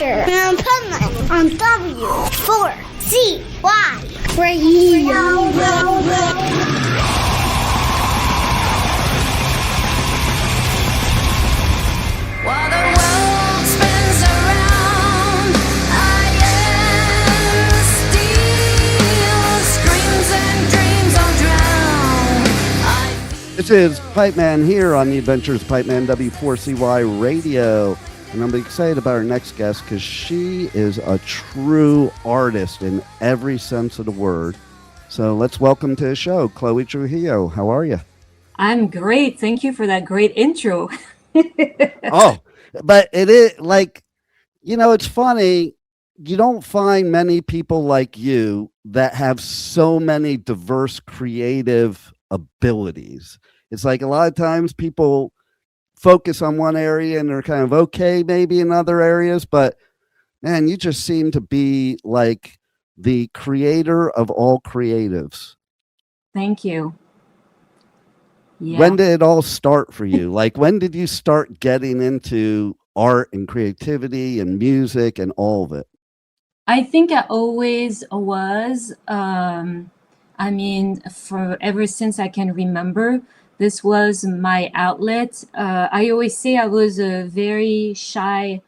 adventure in Pipeman on W4CY Radio. While the world spins around, I am steel, screams and dreams are drowned. This is Pipeman here on the Adventures of Pipeman W4CY Radio. And I'm excited about our next guest because she is a true artist in every sense of the word. So let's welcome to the show, Chloe Trujillo. How are you? I'm great. Thank you for that great intro. Oh, but it is like, it's funny. You don't find many people like you that have so many diverse creative abilities. It's like a lot of times people focus on one area and they're kind of okay maybe in other areas, but man, you just seem to be like the creator of all creatives. Thank you. Yeah. When did it all start for you? Like, when did you start getting into art and creativity and music and all of it? I think I always was. For ever since I can remember, this was my outlet. I always say I was a very shy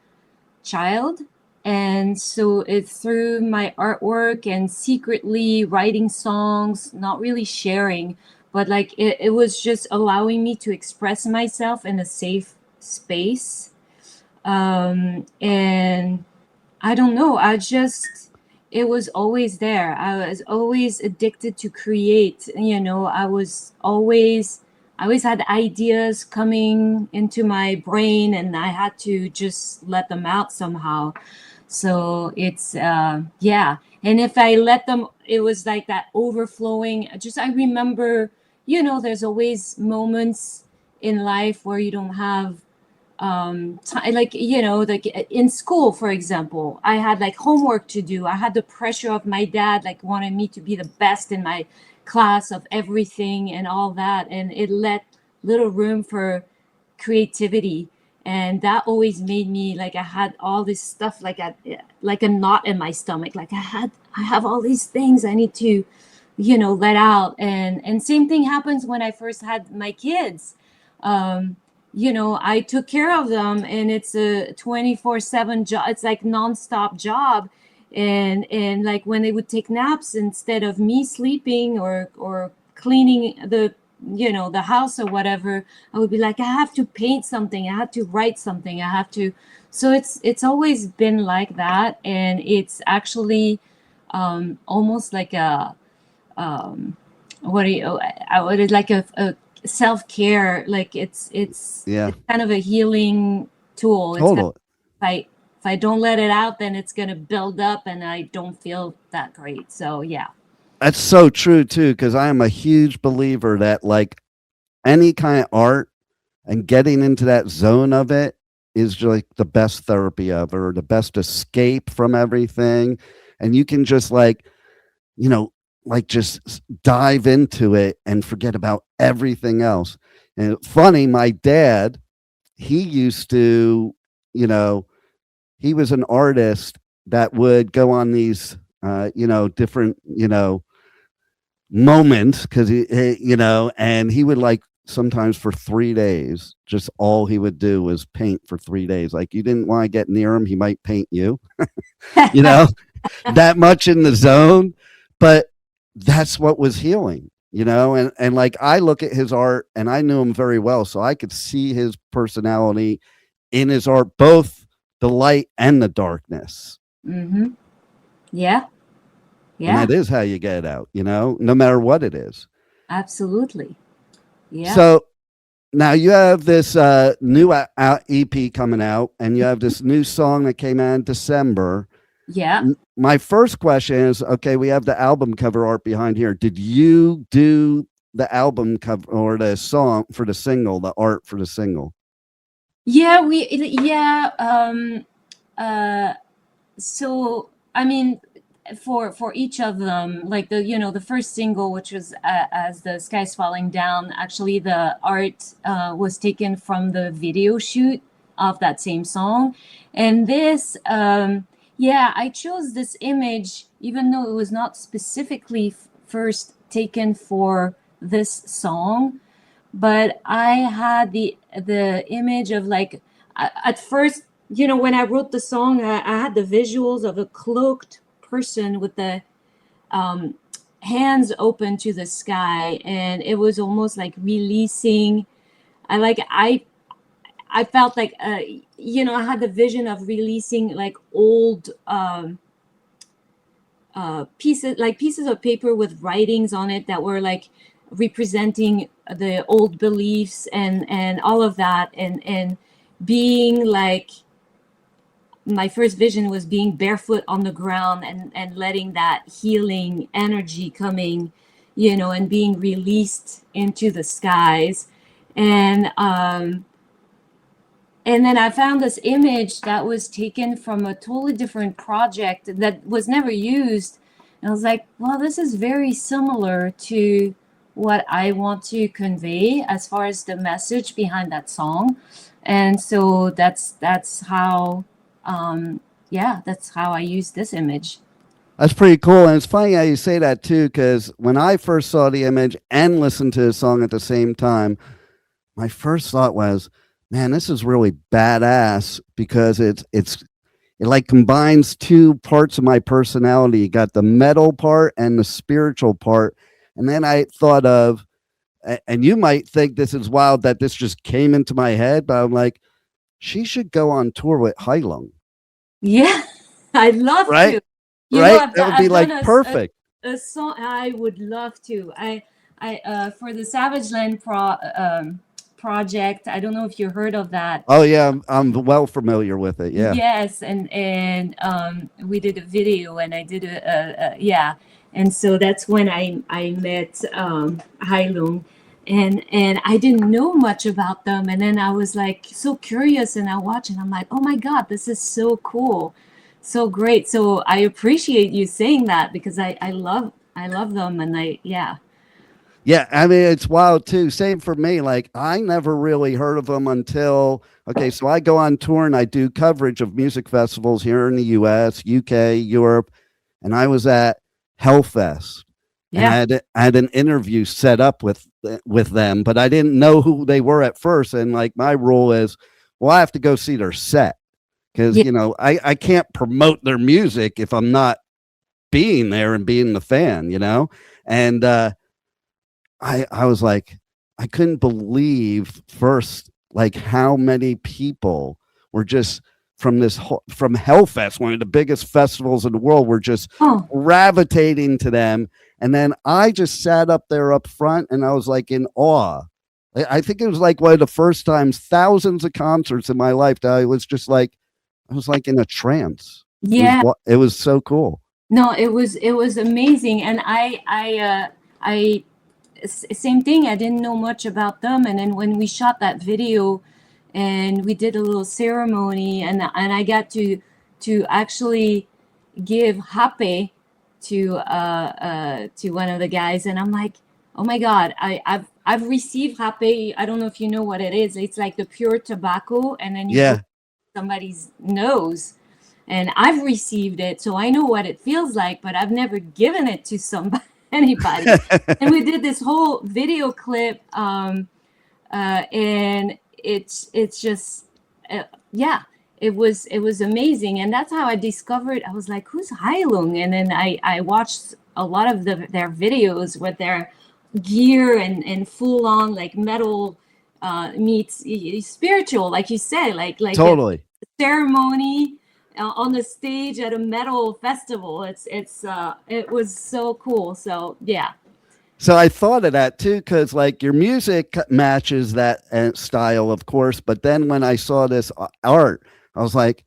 child. And so it's through my artwork and secretly writing songs, not really sharing, but like it was just allowing me to express myself in a safe space. And I don't know, it was always there. I was always addicted to create. I always had ideas coming into my brain and I had to just let them out somehow. So it's, yeah. And if I let them, it was like that overflowing. I remember, there's always moments in life where you don't have, like in school, for example, I had like homework to do. I had the pressure of my dad, like wanted me to be the best in my class of everything and all that. And it let little room for creativity. And that always made me like, I had all this stuff like a knot in my stomach. Like I have all these things I need to, let out. And same thing happens when I first had my kids. I took care of them and it's a 24/7 job. It's like nonstop job. And like when they would take naps, instead of me sleeping or cleaning the house or whatever, I would be like, I have to paint something. I have to write something. So it's always been like that. And it's actually almost like a self-care. Like it's kind of a healing tool. Totally. If I don't let it out, then it's going to build up and I don't feel that great. So yeah. That's so true too, because I am a huge believer that like any kind of art and getting into that zone of it is like the best therapy ever, the best escape from everything. And you can just just dive into it and forget about everything else. And funny, my dad, he used to, he was an artist that would go on these, different, moments because and he would like sometimes for 3 days, just all he would do was paint for 3 days. Like you didn't want to get near him, he might paint you, that much in the zone. But that's what was healing, and like I look at his art and I knew him very well, so I could see his personality in his art, both the light and the darkness. Mm-hmm. Yeah. And that is how you get it out, no matter what it is. Absolutely. Yeah. So now you have this new EP coming out, and you have this new song that came out in December. Yeah. My first question is, okay, we have the album cover art behind here. Did you do the album cover or the song for the single, the art for the single? Yeah, so I mean, for each of them, like the first single, which was As the Sky's Falling Down, actually the art was taken from the video shoot of that same song. And this, yeah, I chose this image, even though it was not specifically first taken for this song, but I had the image of like, at first, you know, when I wrote the song, I had the visuals of a cloaked person with the hands open to the sky, and it was almost like releasing. I felt like, you know, I had the vision of releasing like old pieces of paper with writings on it that were like representing the old beliefs and all of that, and being like, my first vision was being barefoot on the ground and letting that healing energy coming, you know, and being released into the skies. And then I found this image that was taken from a totally different project that was never used. And I was like, well, this is very similar to what I want to convey as far as the message behind that song. And so that's how, that's how I use this image. That's pretty cool. And it's funny how you say that too, because when I first saw the image and listened to the song at the same time, my first thought was, man, this is really badass, because it like combines two parts of my personality. You got the metal part and the spiritual part. And then I thought of, and you might think this is wild that this just came into my head, but I'm like, she should go on tour with Heilung. Yeah, I'd love right? to. You right? know, That would be like perfect. A song I would love to. I for the Savage Land project. I don't know if you heard of that. Oh yeah, I'm well familiar with it. Yeah. Yes, and we did a video, and I did yeah, and so that's when I met Heilung, and I didn't know much about them, and then I was like so curious, and I watched, and I'm like, oh my God, this is so cool, so great. So I appreciate you saying that, because I love them, and Yeah, I mean, it's wild too. Same for me. Like, I never really heard of them until, okay, so I go on tour and I do coverage of music festivals here in the US, UK, Europe, and I was at Hellfest. yeah, And I had an interview set up with them, but I didn't know who they were at first. And like, my rule is, well, I have to go see their set, because, yeah, you know, I can't promote their music if I'm not being there and being the fan, you know? And, I was like, I couldn't believe first, like, how many people were just from Hellfest, one of the biggest festivals in the world, were just gravitating to them. And then I just sat up there up front, and I was like in awe. I think it was like one of the first times, thousands of concerts in my life, that I was like in a trance. yeah. It was so cool. No, it was amazing, and I same thing. I didn't know much about them, and then when we shot that video, and we did a little ceremony, and I got to actually give hape to one of the guys, and I'm like, oh my God, I've received hape. I don't know if you know what it is. It's like the pure tobacco, and then you put somebody's nose, and I've received it, so I know what it feels like, but I've never given it to anybody. And we did this whole video clip, and it's just it was amazing. And that's how I discovered, I was like, who's Heilung? And then I watched a lot of their videos with their gear and full on like metal meets spiritual, like you said, like Totally. ceremony on the stage at a metal festival. It was so cool. So yeah. So I thought of that too, because like your music matches that style, of course. But then when I saw this art, I was like,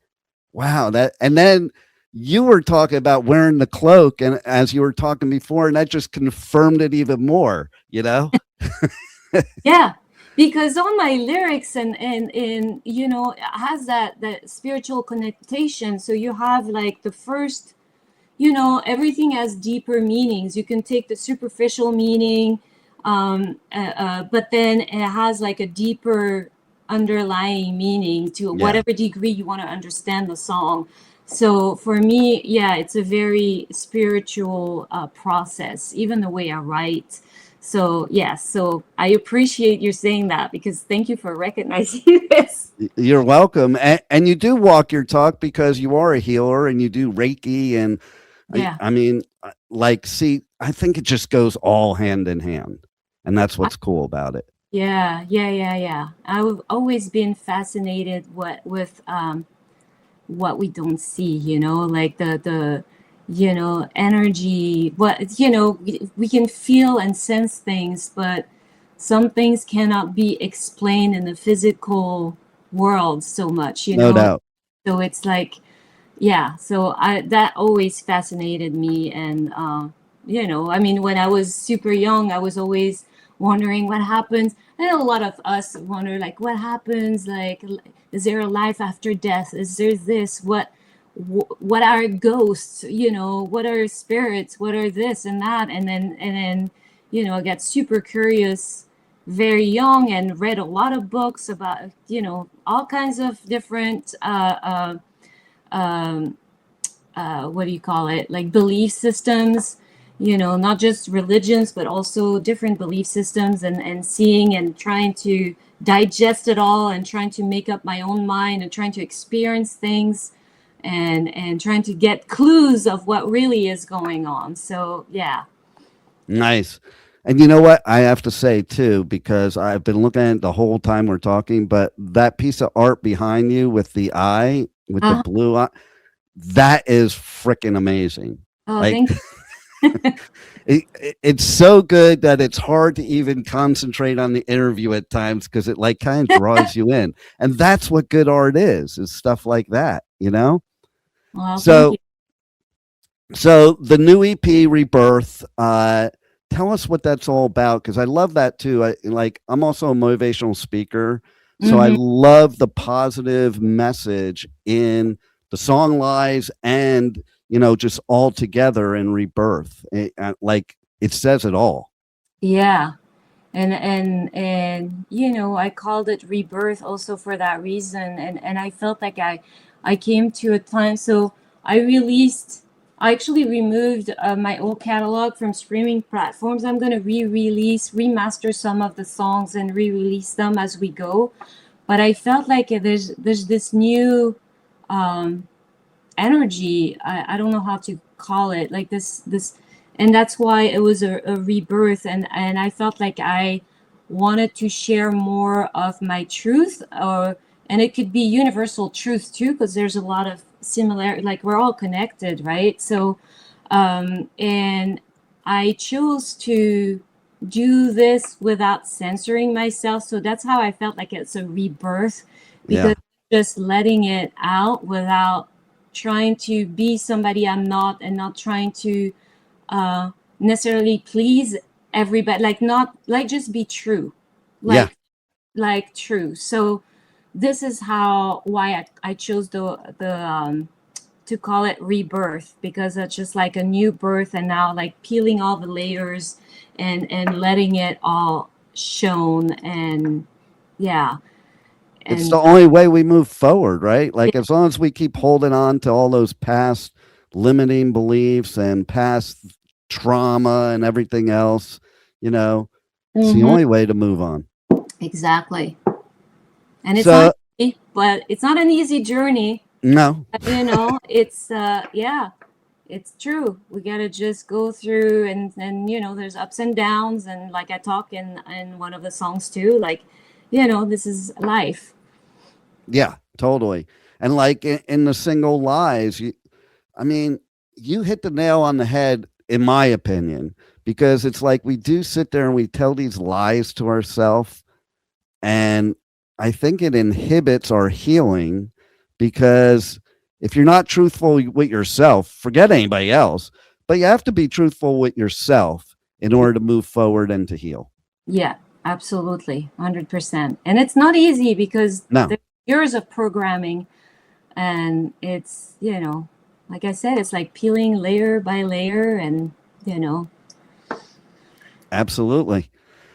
wow, that. And then you were talking about wearing the cloak, and as you were talking before, and that just confirmed it even more, you know? Yeah. Because all my lyrics and you know, has that spiritual connotation. So you have like the first, you know, everything has deeper meanings. You can take the superficial meaning, but then it has like a deeper underlying meaning to Yeah. whatever degree you want to understand the song. So for me, yeah, it's a very spiritual process, even the way I write. So yeah, so I appreciate you saying that, because thank you for recognizing this. You're welcome. And you do walk your talk because you are a healer and you do Reiki. And Yeah. I mean, like, see, I think it just goes all hand in hand. And that's what's cool about it. Yeah. I've always been fascinated with what we don't see, like the energy, what we can feel and sense things, but some things cannot be explained in the physical world so much, No doubt. so it's like, yeah, so I that always fascinated me. And I mean, when I was super young, I was always wondering what happens. And a lot of us wonder, like, what happens, like, is there a life after death? Is there this? What are ghosts? What are spirits? What are this and that? And then I got super curious very young and read a lot of books about all kinds of different um, what do you call it, like belief systems, not just religions, but also different belief systems, and seeing and trying to digest it all, and trying to make up my own mind, and trying to experience things, and trying to get clues of what really is going on. So yeah. Nice. And you know what? I have to say too, because I've been looking at it the whole time we're talking, but that piece of art behind you with the eye, with the blue eye, that is freaking amazing. Oh, Like, thank you. it's so good that it's hard to even concentrate on the interview at times, because it like kind of draws you in. And that's what good art is stuff like that, Well, So, thank you. so the new EP Rebirth, tell us what that's all about, because I love that too. I'm also a motivational speaker, so I love the positive message in the song lies, and just all together in Rebirth. Like, it says it all. Yeah. And I called it Rebirth also for that reason. And I felt like I came to a time. So I actually removed my old catalog from streaming platforms. I'm going to remaster some of the songs and re-release them as we go. But I felt like there's this new energy. I don't know how to call it, like this, and that's why it was a rebirth. And I felt like I wanted to share more of my truth, and it could be universal truth too, because there's a lot of similarity, like we're all connected, right? So and I chose to do this without censoring myself. So that's how I felt like it's a rebirth, because just letting it out without trying to be somebody I'm not, and not trying to necessarily please everybody, like not like just be true, like true. So this is why I chose the to call it Rebirth, because it's just like a new birth, and now like peeling all the layers and letting it all shown. And yeah. It's the only way we move forward, right? Like, as long as we keep holding on to all those past limiting beliefs and past trauma and everything else, it's the only way to move on. Exactly. And it's not easy, but it's not an easy journey. No. It's it's true. We gotta just go through, and there's ups and downs, and like I talk in one of the songs too, like this is life. Yeah, totally. And like in the single lies, you hit the nail on the head, in my opinion, because it's like we do sit there and we tell these lies to ourselves, and I think it inhibits our healing, because if you're not truthful with yourself, forget anybody else, but you have to be truthful with yourself in order to move forward and to heal. Yeah, absolutely. 100%. And it's not easy, because there's years of programming, and it's, like I said, it's like peeling layer by layer, and Absolutely.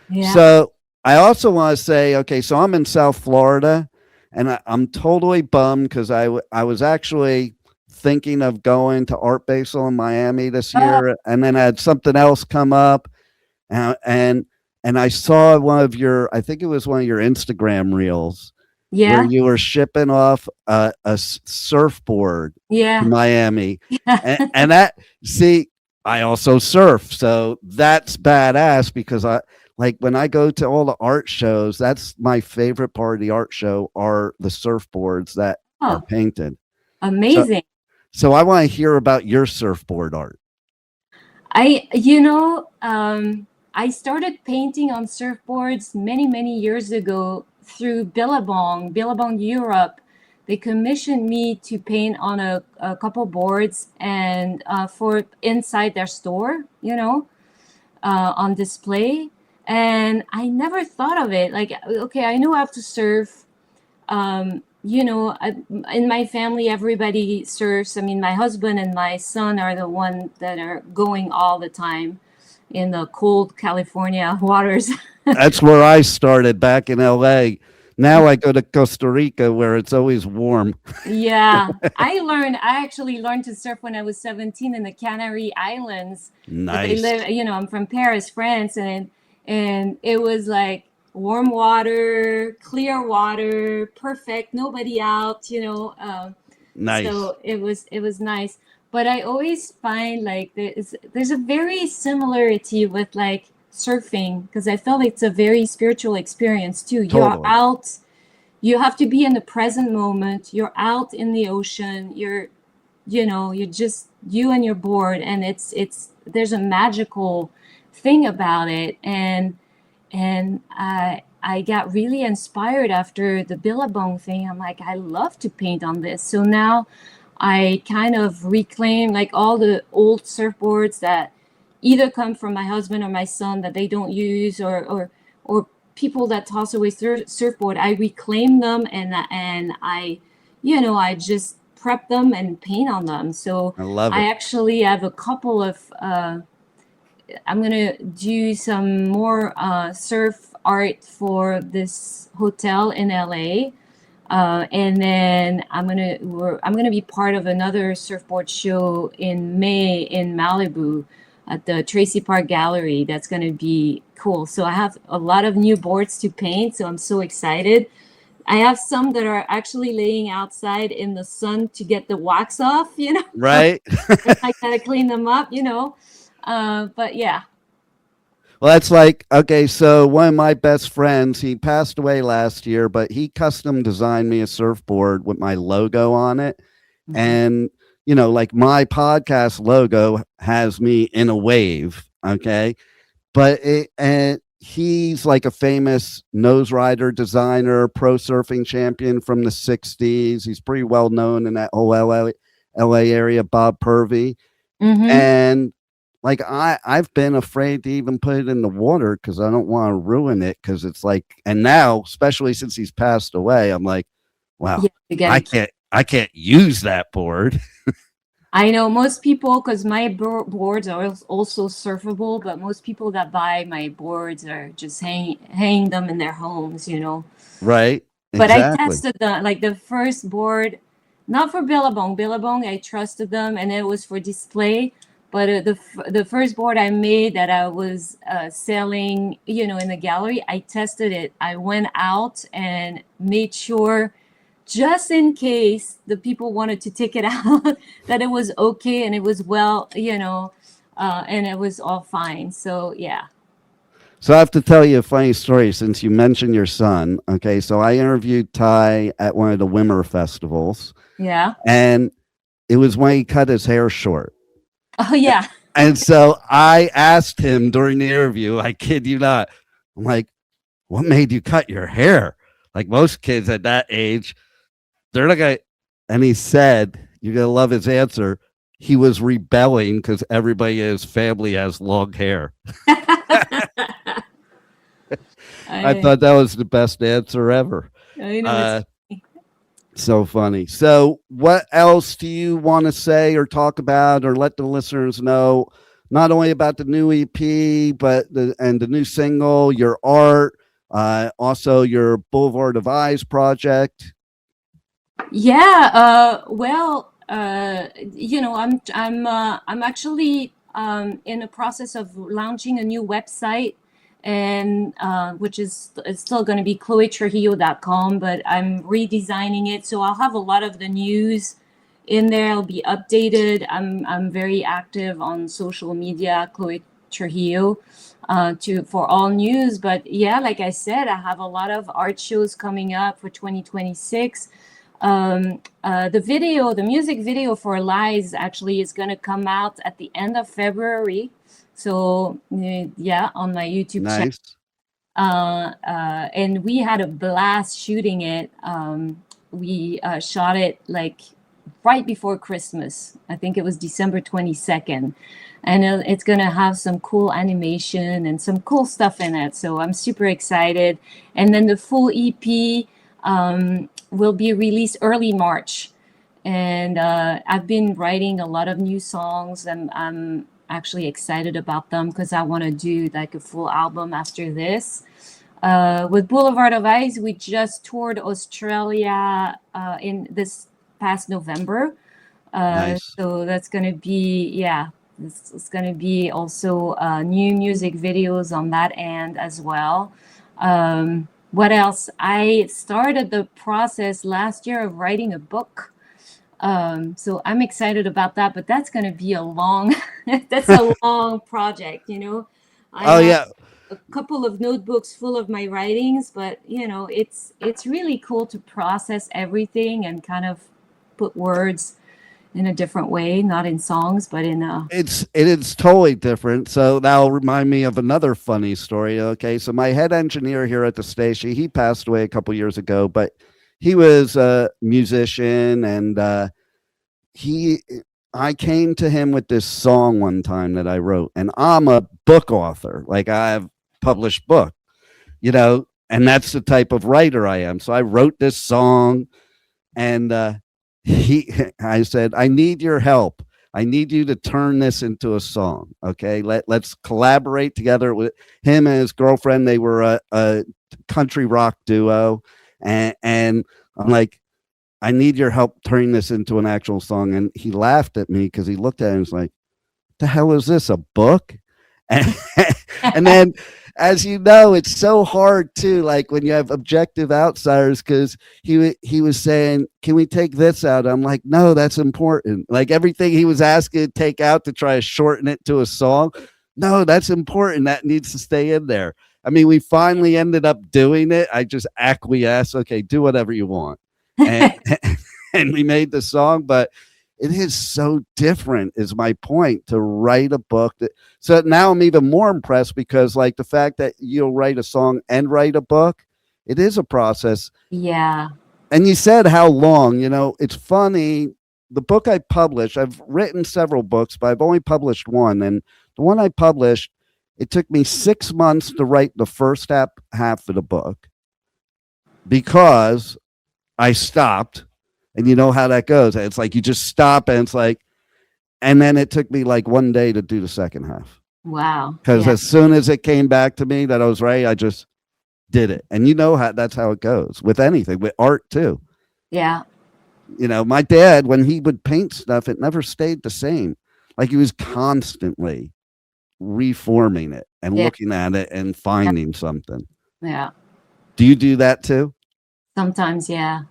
Yeah. So I also want to say, okay, so I'm in South Florida, and I'm totally bummed because I was actually thinking of going to Art Basel in Miami this Oh, year, and then I had something else come up, and and I saw one of your, I think it was one of your Instagram reels where yeah, you were shipping off surfboard to yeah. Miami, and that, see, I also surf, so that's badass because I like when I go to all the art shows. That's my favorite part of the art show are the surfboards that are Oh, painted. So amazing. so I want to hear about your surfboard art. I started painting on surfboards many, many years ago through Billabong Europe. They commissioned me to paint on a couple boards and for inside their store, on display. And I never thought of it. Like, okay, I know how to surf. In my family, everybody surfs. I mean, my husband and my son are the ones that are going all the time in the cold California waters. That's where I started back in LA. Now I go to Costa Rica where it's always warm. Yeah, I actually learned to surf when I was 17 in the Canary Islands. Because I Nice. live, I'm from Paris, France, and it was like warm water, clear water, perfect, nobody out, Nice. so it was nice. But I always find like there's a very similarity with like surfing because I felt it's a very spiritual experience too. You're Totally. out, you have to be in the present moment. You're out in the ocean. You're just you and your board, and it's there's a magical thing about it. And I got really inspired after the Billabong thing. I'm like, I love to paint on this. So now I kind of reclaim like all the old surfboards that either come from my husband or my son that they don't use, or people that toss away surfboard. I reclaim them, and I just prep them and paint on them. So I love I it. actually have a couple of I'm gonna do some more surf art for this hotel in LA, and then I'm gonna be part of another surfboard show in May in Malibu at the Tracy Park Gallery. That's gonna be cool. So I have a lot of new boards to paint, so I'm so excited. I have some that are actually laying outside in the sun to get the wax off, Right? I gotta clean them up, but yeah. Well, that's like, okay, so one of my best friends, he passed away last year, but he custom designed me a surfboard with my logo on it. Mhm. And, like my podcast logo has me in a wave. Okay. And he's like a famous nose rider designer, pro surfing champion from the 60s. He's pretty well known in that whole LA area, Bob Purvey. Mm-hmm. And like I've been afraid to even put it in the water because I don't want to ruin it because it's like, and now especially since he's passed away, I'm like, wow, Yeah, you I gotta keep. can't use that board. I know most people, because my boards are also surfable, but most people that buy my boards are just hanging them in their homes. Right? But I Exactly. tested the first board, not for Billabong. Billabong, I trusted them, and it was for display. But the first board I made that I was selling, in the gallery, I tested it. I went out and made sure, just in case the people wanted to take it out, that it was okay and it was well, and it was all fine. So yeah. So I have to tell you a funny story since you mentioned your son. Okay, so I interviewed Ty at one of the Wimmer festivals, Yeah. and it was when he cut his hair short. Oh yeah. And so I asked him during the interview, I kid you not, I'm like, what made you cut your hair? Like most kids at that age, they're not gonna. And he said, you're gonna love his answer. He was rebelling because everybody in his family has long hair. I I, thought that was the best answer ever. I know it's Uh, so funny. So, what else do you want to say or talk about or let the listeners know? Not only about the new EP, but the new single, your art. Also your Boulevard of Eyes project. Yeah, well, I'm actually in the process of launching a new website, and which is it's still going to be chloetrujillo.com, but I'm redesigning it, so I'll have a lot of the news in there. It'll be updated. I'm very active on social media, Chloe Trujillo, for all news. But yeah, like I said, I have a lot of art shows coming up for 2026. The music video for Lies actually is going to come out at the end of February. So yeah, on my YouTube channel. Nice. And we had a blast shooting it. We shot it like right before Christmas. I think it was December 22nd. And it's going to have some cool animation and some cool stuff in it. So I'm super excited. And then the full EP will be released early March. And I've been writing a lot of new songs, and I'm actually excited about them because I want to do like a full album after this. With Boulevard of Eyes, we just toured Australia in this past November. Nice. So that's going to be, yeah, it's going to be also new music videos on that end as well. What else? I started the process last year of writing a book. So I'm excited about that, but that's going to be a long, that's a long project, you know. I have Yeah. a couple of notebooks full of my writings, but you know, it's really cool to process everything and kind of put words in a different way, not in songs, but in a. It is totally different. So that'll remind me of another funny story. Okay, so my head engineer here at the station, he passed away a couple years ago, but he was a musician, and I came to him with this song one time that I wrote, and I'm a book author, like I've published book, you know, and that's the type of writer I am. So I wrote this song, and I said, I need your help. I need you to turn this into a song. Okay. Let's collaborate together with him and his girlfriend. They were a country rock duo. And I'm like, I need your help turning this into an actual song. And he laughed at me because he looked at it and was like, the hell is this, a book? And then, as you know, it's so hard too, like when you have objective outsiders, because he was saying, can we take this out? I'm like, no, that's important. Like everything he was asking to take out to try to shorten it to a song, no, that's important. That needs to stay in there. I mean, we finally ended up doing it. I just acquiesced. Okay, do whatever you want. And, and we made the song, but it is so different, is my point, to write a book. So now I'm even more impressed because, like, the fact that you'll write a song and write a book, it is a process. Yeah. And you said how long, you know, it's funny. The book I published, I've written several books, but I've only published one. And the one I published, it took me 6 months to write the first half of the book because I stopped. And you know how that goes. It's like you just stop, and it's like, and then it took me like 1 day to do the second half. Wow. Because Yeah. as soon as it came back to me that I was right, I just did it. And you know how that's how it goes with anything, with art too. Yeah. You know, my dad, when he would paint stuff, it never stayed the same. Like he was constantly reforming it and Yeah. looking at it and finding something. Yeah. Do you do that too? Sometimes, yeah.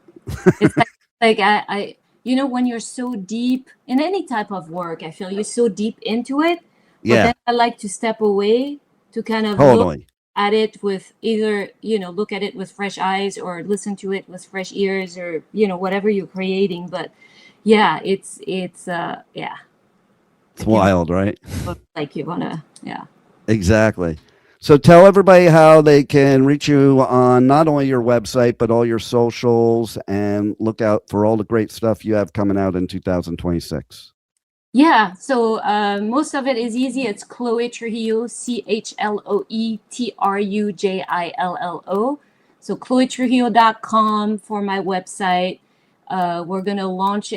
It's like I you know, when you're so deep in any type of work, I feel you're so deep into it. But Yeah, then I like to step away to kind of look totally. at it with either, you know, look at it with fresh eyes or listen to it with fresh ears, or, you know, whatever you're creating. But yeah, it's yeah. It's wild, right? Look like you wanna, yeah. Exactly. So tell everybody how they can reach you on not only your website, but all your socials, and look out for all the great stuff you have coming out in 2026. Yeah, so most of it is easy. It's Chloe Trujillo, CHLOE TRUJILLO. So chloetrujillo.com for my website. We're gonna launch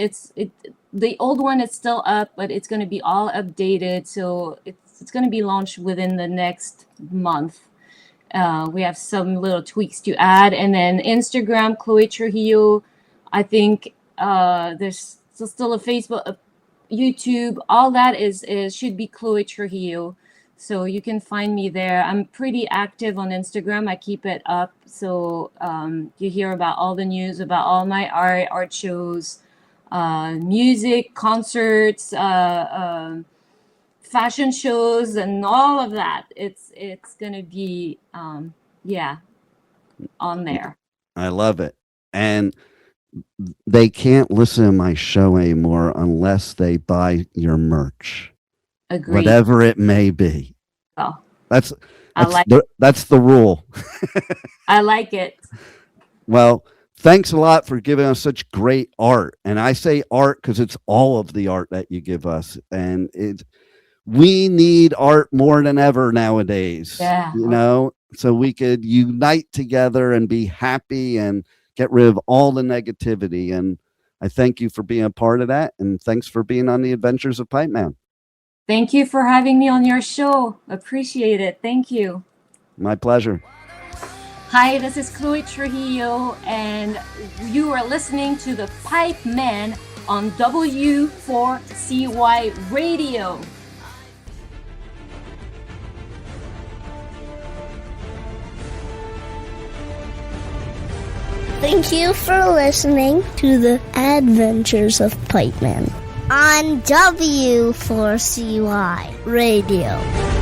the old one is still up, but it's gonna be all updated. So it's gonna be launched within the next month. we have some little tweaks to add. And then Instagram, Chloe Trujillo. I think there's still a Facebook, YouTube. All that is should be Chloe Trujillo. So you can find me there. I'm pretty active on Instagram. I keep it up. So you hear about all the news about all my art shows, music, concerts, fashion shows, and all of that. It's gonna be on there. I love it. And they can't listen to my show anymore unless they buy your merch. Agreed. Whatever it may be. Oh, That's like that's the rule. I like it. Well, thanks a lot for giving us such great art. And I say art because it's all of the art that you give us. And we need art more than ever nowadays. Yeah. You know, so we could unite together and be happy and get rid of all the negativity. And I thank you for being a part of that. And thanks for being on the Adventures of Pipeman. Thank you for having me on your show. Appreciate it. Thank you. My pleasure. Hi, this is Chloe Trujillo, and you are listening to the Pipeman on W4CY Radio. Thank you for listening to the Adventures of Pipeman on W4CY Radio.